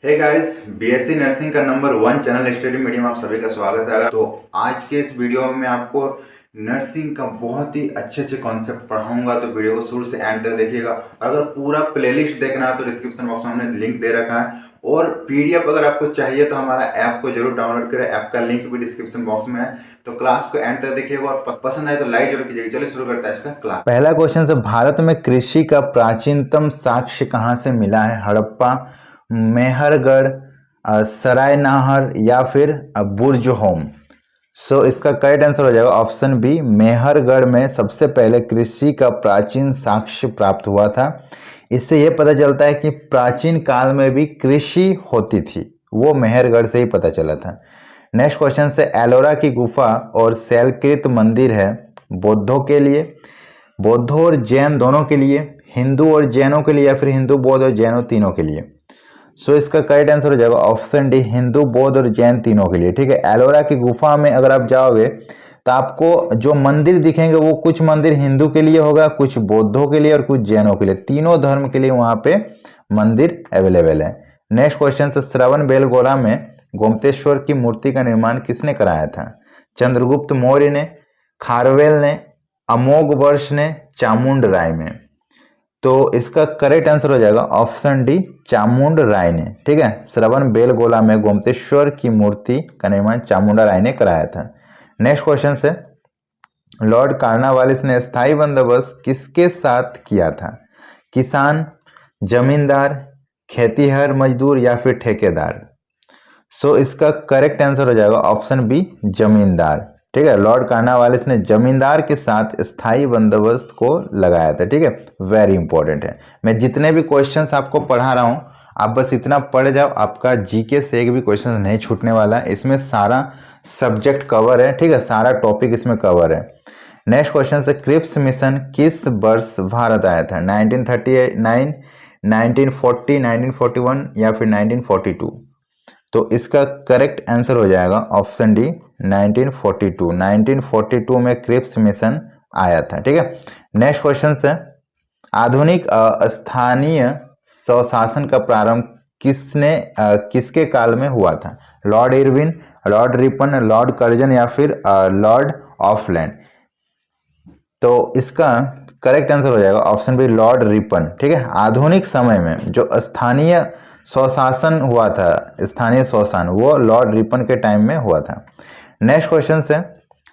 Hey guys, BSc nursing का number 1 channel study medium आप सभी का स्वागत है। तो आज के इस वीडियो में मैं आपको नर्सिंग का बहुत ही अच्छे अच्छे कॉन्सेप्ट पढ़ाऊंगा। तो वीडियो को शुरू से एंड तक देखिएगा। अगर पूरा प्लेलिस्ट देखना है तो डिस्क्रिप्शन बॉक्स में हमने लिंक दे रखा है, और पीडीएफ अगर आपको चाहिए तो हमारा ऐप को जरूर डाउनलोड करें। ऐप का लिंक भी डिस्क्रिप्शन बॉक्स में है। तो क्लास को एंड तक देखिएगा और पसंद आए तो लाइक जरूर कीजिएगा। चलिए शुरू करते हैं आज का क्लास। पहला क्वेश्चन से, भारत में कृषि का प्राचीनतम साक्ष्य कहाँ से मिला है? हड़प्पा, मेहरगढ़, सरायनाहर या फिर बुर्ज होम। सो इसका करेक्ट आंसर हो जाएगा ऑप्शन बी, मेहरगढ़ में सबसे पहले कृषि का प्राचीन साक्ष्य प्राप्त हुआ था। इससे यह पता चलता है कि प्राचीन काल में भी कृषि होती थी, वो मेहरगढ़ से ही पता चला था। नेक्स्ट क्वेश्चन से, एलोरा की गुफा और शैलकृत मंदिर है बौद्धों के लिए, बौद्धों और जैन दोनों के लिए, हिंदू और जैनों के लिए, या फिर हिंदू बौद्ध और जैनों तीनों के लिए? सो इसका करेक्ट आंसर हो जाएगा ऑप्शन डी, हिंदू बौद्ध और जैन तीनों के लिए। ठीक है, एलोरा की गुफा में अगर आप जाओगे तो आपको जो मंदिर दिखेंगे वो कुछ मंदिर हिंदू के लिए होगा, कुछ बौद्धों के लिए और कुछ जैनों के लिए। तीनों धर्म के लिए वहां पे मंदिर अवेलेबल है। नेक्स्ट क्वेश्चन से, श्रवण बेलगोला में गोमतेश्वर की मूर्ति का निर्माण किसने कराया था? चंद्रगुप्त मौर्य ने, खारवेल ने, अमोघवर्ष ने, चामुंड राय में? तो इसका करेक्ट आंसर हो जाएगा ऑप्शन डी, चामुंड राय ने। ठीक है, श्रवण बेलगोला में गोमतेश्वर की मूर्ति का निर्माण चामुंडा राय ने कराया था। नेक्स्ट क्वेश्चन से, लॉर्ड कार्नवालिस ने स्थायी बंदोबस्त किसके साथ किया था? किसान, जमींदार, खेतीहर मजदूर या फिर ठेकेदार? सो इसका करेक्ट आंसर हो जाएगा ऑप्शन बी, जमींदार। ठीक है, लॉर्ड कार्नवालिस ने जमींदार के साथ स्थायी बंदोबस्त को लगाया था। ठीक है, वेरी इंपॉर्टेंट है। मैं जितने भी क्वेश्चंस आपको पढ़ा रहा हूं आप बस इतना पढ़ जाओ, आपका जीके से एक भी क्वेश्चन नहीं छूटने वाला है। इसमें सारा सब्जेक्ट कवर है। ठीक है, सारा टॉपिक इसमें कवर है। नेक्स्ट क्वेश्चन से, क्रिप्स मिशन किस वर्ष भारत आया था? 1939, 1940, 1941 या फिर 1942? तो इसका करेक्ट आंसर हो जाएगा ऑप्शन डी, 1942। 1942 में क्रिप्स मिशन आया था। ठीक है, नेक्स्ट क्वेश्चन से, आधुनिक स्थानीय स्वशासन का प्रारंभ किसके काल में हुआ था? Lord Irwin, Lord Ripon, Lord Curzon या फिर लॉर्ड ऑफलैंड? तो इसका करेक्ट आंसर हो जाएगा ऑप्शन बी, लॉर्ड रिपन। ठीक है, आधुनिक समय में जो स्थानीय स्वशासन हुआ था, स्थानीय स्वशासन, वो लॉर्ड रिपन के टाइम में हुआ था। नेक्स्ट क्वेश्चन से,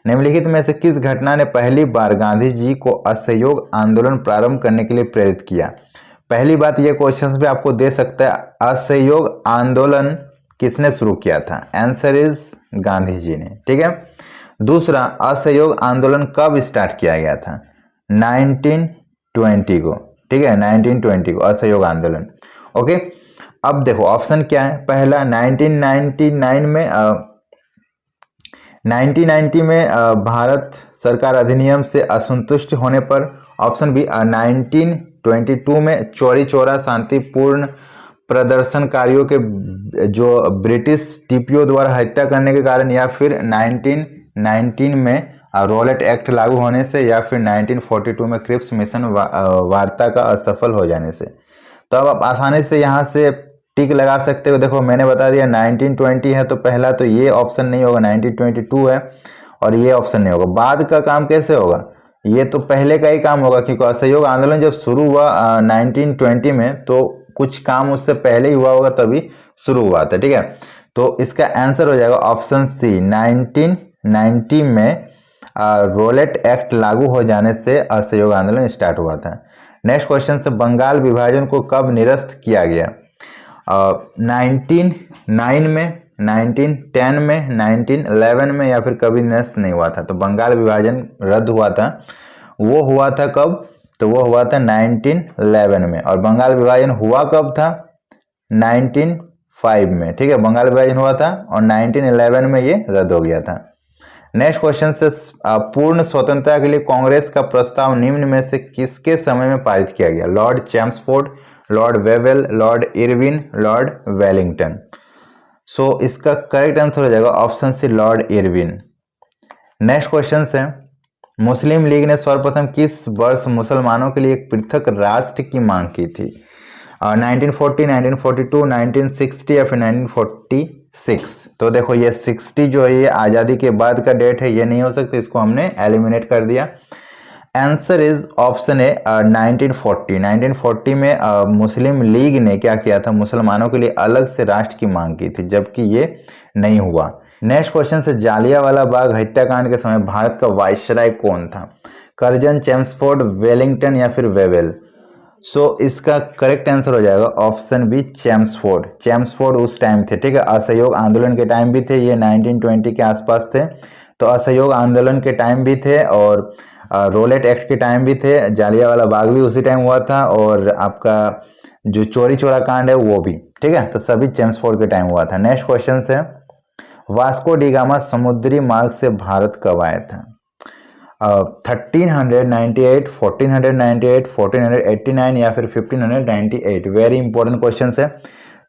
निम्नलिखित में से किस घटना ने पहली बार गांधी जी को असहयोग आंदोलन प्रारंभ करने के लिए प्रेरित किया? पहली बात ये क्वेश्चन भी आपको दे सकता है, असहयोग आंदोलन किसने शुरू किया था? आंसर इज गांधी जी ने। ठीक है, दूसरा, असहयोग आंदोलन कब स्टार्ट किया गया था? 1920 को। ठीक है, 1920 को असहयोग आंदोलन। ओके, अब देखो ऑप्शन क्या है। पहला 1999 में 1990 में भारत सरकार अधिनियम से असंतुष्ट होने पर। ऑप्शन बी, 1922 में चौरी चौरा शांतिपूर्ण प्रदर्शनकारियों के जो ब्रिटिश टीपीओ द्वारा हत्या करने के कारण, या फिर 1919 में रॉलेट एक्ट लागू होने से, या फिर 1942 में क्रिप्स मिशन वार्ता का असफल हो जाने से। तो अब आप आसानी से यहाँ से टिक लगा सकते हो। देखो मैंने बता दिया 1920 है तो पहला तो ये ऑप्शन नहीं होगा, 1922 है और ये ऑप्शन नहीं होगा। बाद का काम कैसे होगा? ये तो पहले का ही काम होगा, क्योंकि असहयोग आंदोलन जब शुरू हुआ 1920 में, तो कुछ काम उससे पहले ही हुआ होगा, तभी शुरू हुआ था। ठीक है, तो इसका आंसर हो जाएगा ऑप्शन सी, 1990 में रॉलेट एक्ट लागू हो जाने से असहयोग आंदोलन स्टार्ट हुआ था। नेक्स्ट क्वेश्चन से, बंगाल विभाजन को कब निरस्त किया गया? 1909 में, 1910 में, 1911 में, या फिर कभी निरस्त नहीं हुआ था? तो बंगाल विभाजन रद्द हुआ था, वो हुआ था कब? तो वो हुआ था 1911 में। और बंगाल विभाजन हुआ कब था? 1905 में। ठीक है, बंगाल विभाजन हुआ था और 1911 में ये रद्द हो गया था। नेक्स्ट क्वेश्चन से, पूर्ण स्वतंत्रता के लिए कांग्रेस का प्रस्ताव निम्न में से किसके समय में पारित किया गया? Lord Chelmsford, lord Wavell, lord Irwin, lord Wellington? So इसका करेक्ट आंसर हो जाएगा option C, lord Irwin. Next question से, मुस्लिम लीग ने सर्वप्रथम किस वर्ष मुसलमानों के लिए एक पृथक राष्ट्र की मांग की थी? 1940, 1942, 1960 या फिर 1946। तो देखो ये 60 जो है ये आज़ादी के बाद का डेट है, ये नहीं हो सकता, इसको हमने एलिमिनेट कर दिया। Answer is option A 1940। 1940 में मुस्लिम लीग ने क्या किया था, मुसलमानों के लिए अलग से राष्ट्र की मांग की थी, जबकि ये नहीं हुआ। नेक्स्ट क्वेश्चन से, जालियांवाला बाग हत्याकांड के समय भारत का वायसराय कौन था? कर्जन, चेम्सफोर्ड, वेलिंगटन या फिर वेवेल? सो इसका करेक्ट आंसर हो जाएगा ऑप्शन बी, चेम्सफोर्ड। चेम्सफोर्ड उस टाइम थे, ठीक है, असहयोग आंदोलन के टाइम भी थे, ये 1920 के आसपास थे। तो असहयोग आंदोलन के टाइम भी थे और रोलेट एक्ट के टाइम भी थे, जालियांवाला बाग भी उसी टाइम हुआ था, और आपका जो चोरी चोरा कांड है वो भी, ठीक है, तो सभी चेम्सफोर्ड के टाइम हुआ था। नेक्स्ट क्वेश्चन है, वास्को डी गामा समुद्री मार्ग से भारत कब आया था? 1398, 1498, 1489 या फिर 1598? वेरी इंपॉर्टेंट क्वेश्चन है।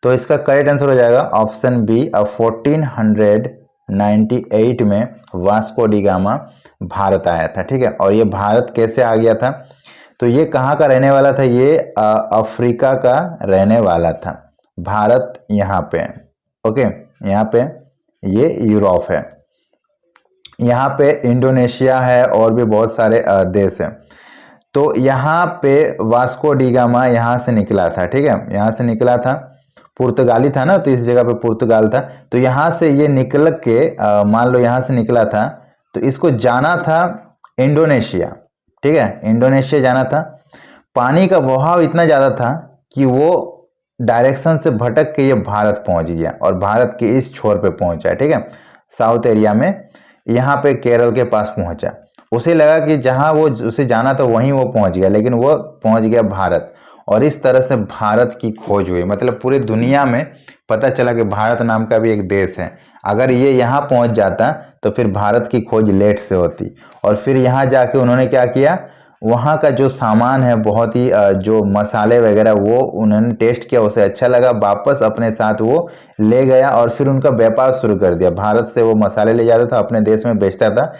तो इसका करेक्ट आंसर हो जाएगा ऑप्शन बी, 1498 में वास्को डी गामा भारत आया था, ठीक है। और ये भारत कैसे आ गया था? तो ये कहाँ का रहने वाला था? ये अफ्रीका का रहने वाला था। भारत यहाँ पे, ओके, यहाँ पे ये यूरोप है, यहाँ पे इंडोनेशिया है और भी बहुत सारे देश हैं। तो यहाँ पे वास्को डी गामा यहाँ से निकला था, ठीक है, यहाँ से निकला था, पुर्तगाली था ना, तो इस जगह पे पुर्तगाल था। तो यहाँ से ये निकल के मान लो यहाँ से निकला था, तो इसको जाना था इंडोनेशिया, ठीक है, इंडोनेशिया जाना था। पानी का बहाव इतना ज़्यादा था कि वो डायरेक्शन से भटक के ये भारत पहुंच गया और भारत के इस छोर पे पहुंचा, ठीक है, साउथ एरिया में, यहाँ पे केरल के पास पहुंचा। उसे लगा कि जहां वो उसे जाना था वहीं वो पहुंच गया, लेकिन वो पहुंच गया भारत, और इस तरह से भारत की खोज हुई। मतलब पूरे दुनिया में पता चला कि भारत नाम का भी एक देश है। अगर ये यहाँ पहुंच जाता तो फिर भारत की खोज लेट से होती, और फिर यहाँ जाके उन्होंने क्या किया, वहाँ का जो सामान है, बहुत ही जो मसाले वगैरह, वो उन्होंने टेस्ट किया, उसे अच्छा लगा, वापस अपने साथ वो ले गया और फिर उनका व्यापार शुरू कर दिया। भारत से वो मसाले ले जाता था, अपने देश में बेचता था,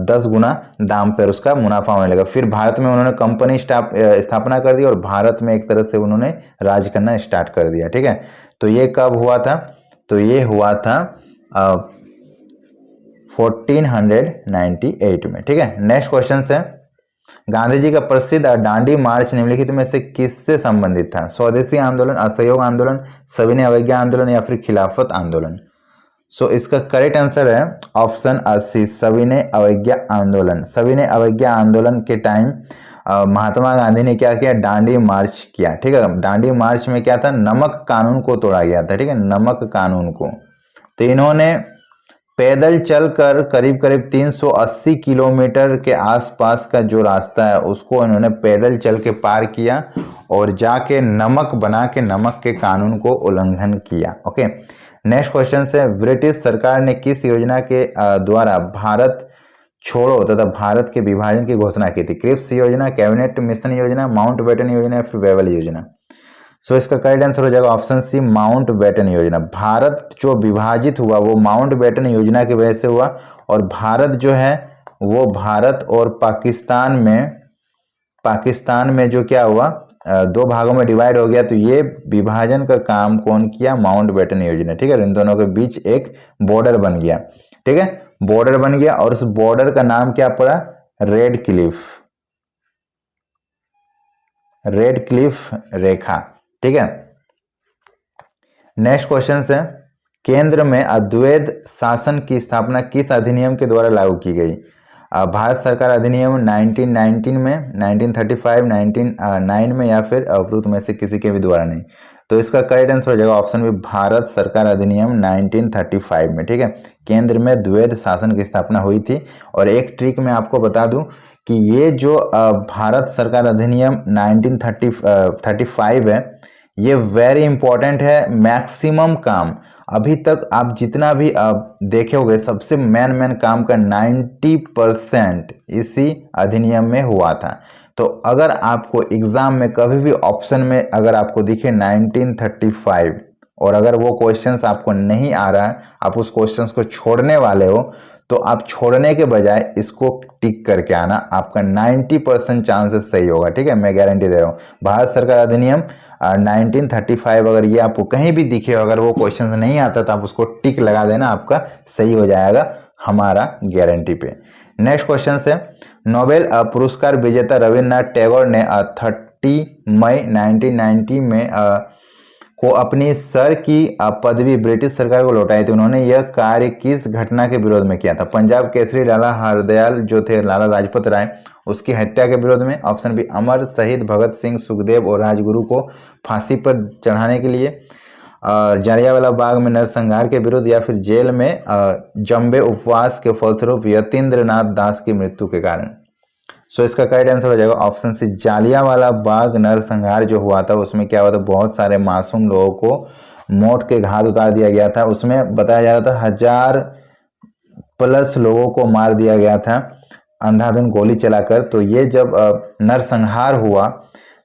10 गुना दाम पर उसका मुनाफा होने लगा। फिर भारत में उन्होंने कंपनी स्थापना कर दी और भारत में एक तरह से उन्होंने राज करना स्टार्ट कर दिया, ठीक है। तो ये कब हुआ था? तो ये हुआ था 1498 में, ठीक है। नेक्स्ट क्वेश्चन है, गांधी जी का प्रसिद्ध दांडी मार्च निम्नलिखित में से किससे संबंधित था? स्वदेशी आंदोलन, असहयोग आंदोलन, सविनय अवज्ञा आंदोलन या फिर खिलाफत आंदोलन? सो इसका करेक्ट आंसर है ऑप्शन सी, सविनय अवज्ञा आंदोलन। सविनय अवज्ञा आंदोलन के टाइम महात्मा गांधी ने क्या किया? दांडी मार्च किया, ठीक है। दांडी मार्च में क्या था? नमक कानून को तोड़ा गया था, ठीक है, नमक कानून को। तो इन्होंने पैदल चलकर करीब करीब 380 किलोमीटर के आसपास का जो रास्ता है उसको इन्होंने पैदल चल के पार किया और जाके नमक बना के नमक के कानून को उल्लंघन किया, ओके। नेक्स्ट क्वेश्चन से, ब्रिटिश सरकार ने किस योजना के द्वारा भारत छोड़ो तथा भारत के विभाजन की घोषणा की थी? क्रिप्स योजना, कैबिनेट मिशन योजना, माउंटबेटन योजना या फिर वेवल योजना? सो इसका करेक्ट आंसर हो जाएगा ऑप्शन सी, माउंटबेटन योजना। भारत जो विभाजित हुआ वो माउंटबेटन योजना की वजह से हुआ, और भारत जो है वो भारत और पाकिस्तान में जो क्या हुआ, 2 भागों में डिवाइड हो गया। तो ये विभाजन का काम कौन किया? माउंटबेटन योजना, ठीक है। इन दोनों के बीच एक बॉर्डर बन गया, ठीक है, बॉर्डर बन गया, और उस बॉर्डर का नाम क्या पड़ा? रेड क्लिफ रेखा, ठीक है। नेक्स्ट क्वेश्चन है, केंद्र में अद्वैध शासन की स्थापना किस अधिनियम के द्वारा लागू की गई? भारत सरकार अधिनियम 1919 में, 1935, 1909 में या फिर उपरोक्त में से किसी के भी द्वारा नहीं? तो इसका करेक्ट आंसर हो जाएगा ऑप्शन बी, भारत सरकार अधिनियम 1935 में, ठीक है। केंद्र में द्वैध शासन की स्थापना हुई थी। और एक ट्रिक मैं आपको बता दूं कि ये जो भारत सरकार अधिनियम 1935 है, ये वेरी इंपॉर्टेंट है। मैक्सिमम काम अभी तक आप जितना भी देखे होंगे, सबसे मेन काम का 90% इसी अधिनियम में हुआ था। तो अगर आपको एग्जाम में कभी भी ऑप्शन में अगर आपको दिखे 1935 और अगर वो क्वेश्चंस आपको नहीं आ रहा है, आप उस क्वेश्चंस को छोड़ने वाले हो, तो तो आप छोड़ने के बजाय इसको टिक करके आना, आपका 90% चांसेस सही होगा। ठीक है, मैं गारंटी दे रहा हूँ। भारत सरकार अधिनियम 1935 अगर ये आपको कहीं भी दिखे, अगर वो क्वेश्चन नहीं आता तो आप उसको टिक लगा देना, आपका सही हो जाएगा हमारा गारंटी पे। नेक्स्ट क्वेश्चन से, नोबेल पुरस्कार विजेता रविन्द्रनाथ टैगोर ने 30 मई 1990 में को अपनी सर की पदवी ब्रिटिश सरकार को लौटाई थी। उन्होंने यह कार्य किस घटना के विरोध में किया था? पंजाब केसरी लाला हरदयाल जो थे लाला लाजपत राय, उसकी हत्या के विरोध में। ऑप्शन बी, अमर शहीद भगत सिंह, सुखदेव और राजगुरु को फांसी पर चढ़ाने के लिए, जलियांवाला बाग में नरसंहार के विरुद्ध, या फिर जेल में जंबे उपवास के फलस्वरूप यतीन्द्रनाथ दास की मृत्यु के कारण। सो इसका करेक्ट आंसर हो जाएगा ऑप्शन सी, जलियांवाला बाग नरसंहार जो हुआ था उसमें क्या हुआ था, बहुत सारे मासूम लोगों को मौत के घाट उतार दिया गया था। उसमें बताया जा रहा था 1000+ लोगों को मार दिया गया था अंधाधुंध गोली चलाकर। तो ये जब नरसंहार हुआ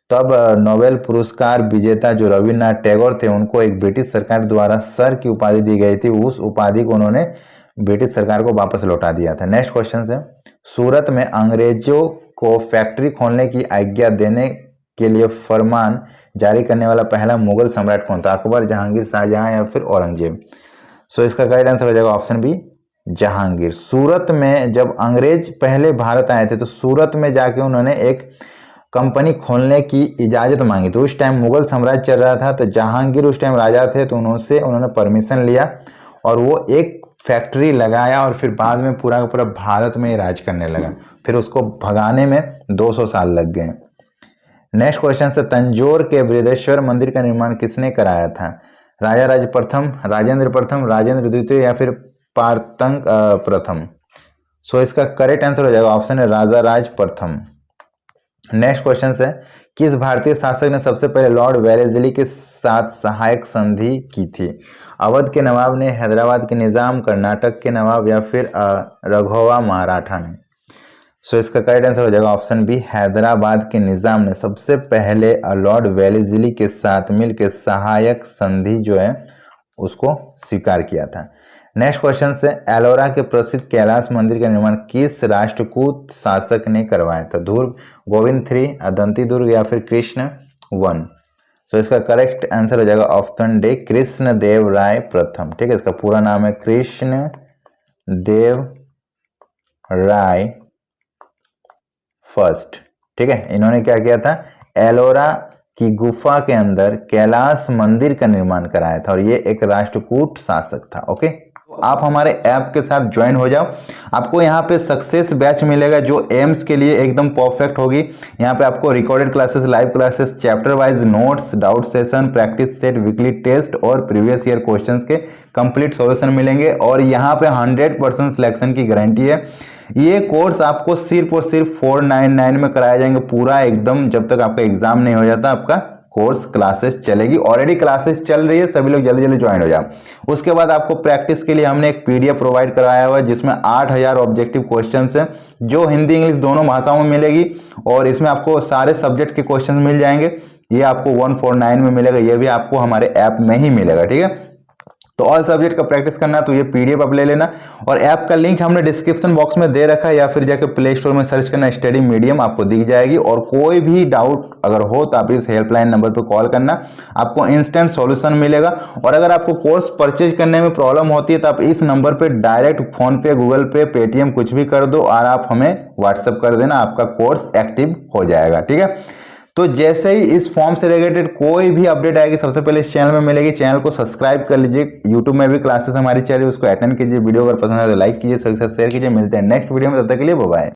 तब नोबेल पुरस्कार विजेता जो रविन्द्रनाथ टैगोर थे, उनको एक ब्रिटिश सरकार द्वारा सर की उपाधि दी गई थी। उस उपाधि को उन्होंने ब्रिटिश सरकार को वापस लौटा दिया था। नेक्स्ट क्वेश्चन है, सूरत में अंग्रेजों को फैक्ट्री खोलने की आज्ञा देने के लिए फरमान जारी करने वाला पहला मुगल सम्राट कौन था? अकबर, जहांगीर, शाहजहां या फिर औरंगजेब। सो इसका करेक्ट आंसर हो जाएगा ऑप्शन बी, जहांगीर। सूरत में जब अंग्रेज पहले भारत आए थे तो सूरत में जाके उन्होंने एक कंपनी खोलने की इजाजत मांगी। तो उस टाइम मुगल साम्राज्य चल रहा था, तो जहांगीर उस टाइम राजा थे, तो उन्होंने परमिशन लिया और वो एक फैक्ट्री लगाया और फिर बाद में पूरा का पूरा भारत में राज करने लगा। फिर उसको भगाने में 200 साल लग गए। नेक्स्ट क्वेश्चन से, तंजौर के बृहदेश्वर मंदिर का निर्माण किसने कराया था? राजा राज प्रथम, राजेंद्र प्रथम, राजेंद्र द्वितीय या फिर पारतंक प्रथम। सो इसका करेक्ट आंसर हो जाएगा ऑप्शन है राजा राज प्रथम। नेक्स्ट क्वेश्चन है, किस भारतीय शासक ने सबसे पहले लॉर्ड वेलेस्ली के साथ सहायक संधि की थी? अवध के नवाब ने, हैदराबाद के निजाम, कर्नाटक के नवाब या फिर रघोवा मराठा ने। सो इसका करेक्ट आंसर हो जाएगा ऑप्शन बी, हैदराबाद के निजाम ने सबसे पहले लॉर्ड वेलेस्ली के साथ मिलकर सहायक संधि जो है उसको स्वीकार किया था। नेक्स्ट क्वेश्चन से, एलोरा के प्रसिद्ध कैलाश मंदिर का निर्माण किस राष्ट्रकूट शासक ने करवाया था? दुर्ग, गोविंद 3, अदंती दुर्ग या फिर कृष्ण 1। सो इसका करेक्ट आंसर हो जाएगा ऑप्शन डी, कृष्ण देव राय प्रथम। ठीक है, इसका पूरा नाम है कृष्ण देव राय फर्स्ट। ठीक है, इन्होंने क्या किया था, एलोरा की गुफा के अंदर कैलाश मंदिर का निर्माण कराया था और ये एक राष्ट्रकूट शासक था। ओके, आप हमारे ऐप के साथ ज्वाइन हो जाओ। आपको यहाँ पे सक्सेस बैच मिलेगा जो एम्स के लिए एकदम परफेक्ट होगी। यहाँ पे आपको recorded classes, live classes, chapter wise notes, doubt session, practice set, weekly test और प्रीवियस ईयर क्वेश्चंस के कंप्लीट सॉल्यूशन मिलेंगे और यहाँ पे 100% सिलेक्शन की गारंटी है। ये कोर्स आपको सिर्फ और सिर्फ 499 में कराया जाएंगे पूरा एकदम, जब तक आपका एग्जाम नहीं हो जाता आपका कोर्स क्लासेस चलेगी। ऑलरेडी क्लासेस चल रही है, सभी लोग जल्दी जल्दी ज्वाइन हो जाओ। उसके बाद आपको प्रैक्टिस के लिए हमने एक पीडीएफ प्रोवाइड कराया हुआ है जिसमें 8000 ऑब्जेक्टिव क्वेश्चंस हैं जो हिंदी इंग्लिश दोनों भाषाओं में मिलेगी और इसमें आपको सारे सब्जेक्ट के क्वेश्चंस मिल जाएंगे। ये आपको 149 में मिलेगा, ये भी आपको हमारे ऐप में ही मिलेगा। ठीक है, तो ऑल सब्जेक्ट का प्रैक्टिस करना तो ये पीडीएफ आप ले लेना और ऐप का लिंक हमने डिस्क्रिप्शन बॉक्स में दे रखा है या फिर जाकर प्ले स्टोर में सर्च करना स्टडी मीडियम, आपको दिख जाएगी। और कोई भी डाउट अगर हो तो आप इस हेल्पलाइन नंबर पर कॉल करना, आपको इंस्टेंट सॉल्यूशन मिलेगा। और अगर आपको कोर्स परचेज करने में प्रॉब्लम होती है तो आप इस नंबर पर डायरेक्ट फोन पे, गूगल पे, पेटीएम कुछ भी कर दो और आप हमें व्हाट्सएप कर देना, आपका कोर्स एक्टिव हो जाएगा। ठीक है, तो जैसे ही इस फॉर्म से रिलेटेड कोई भी अपडेट आएगी सबसे पहले इस चैनल में मिलेगी। चैनल को सब्सक्राइब कर लीजिए। यूट्यूब में भी क्लासेस हमारी चल रही है, उसको अटेंड कीजिए। वीडियो अगर पसंद है तो लाइक कीजिए, सबके साथ शेयर कीजिए। मिलते हैं नेक्स्ट वीडियो में, तब तक के लिए बाय बाय।